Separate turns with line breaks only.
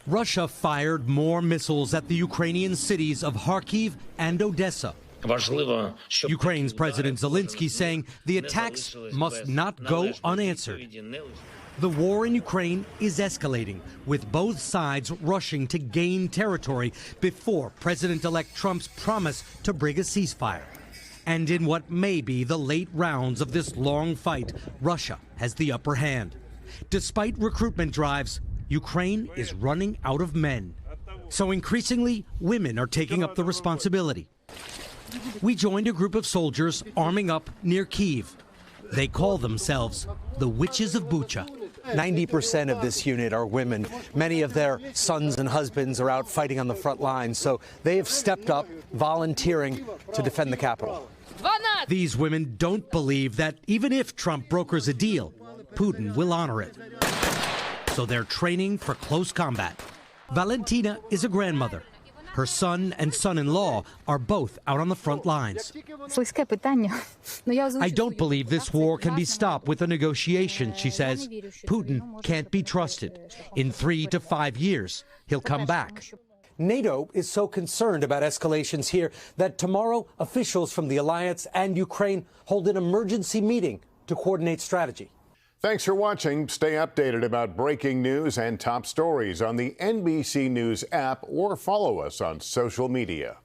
Russia fired more missiles at the Ukrainian cities of Kharkiv and Odessa. Ukraine's President Zelensky saying the attacks must not go unanswered. The war in Ukraine is escalating, with both sides rushing to gain territory before President-elect Trump's promise to bring a ceasefire. And in what may be the late rounds of this long fight, Russia has the upper hand. Despite recruitment drives, Ukraine is running out of men. So increasingly, women are taking up the responsibility. We joined a group of soldiers arming up near Kyiv. They call themselves the Witches of Bucha.
90% of this unit are women. Many of their sons and husbands are out fighting on the front lines, so they have stepped up, volunteering to defend the capital.
These women don't believe that even if Trump brokers a deal, Putin will honor it. So they're training for close combat. Valentina is a grandmother. Her son and son-in-law are both out on the front lines. I don't believe this war can be stopped with a negotiation, she says. Putin can't be trusted. In 3 to 5 years, he'll come back.
NATO is so concerned about escalations here that tomorrow officials from the alliance and Ukraine hold an emergency meeting to coordinate strategy.
Thanks for watching. Stay updated about breaking news and top stories on the NBC News app or follow us on social media.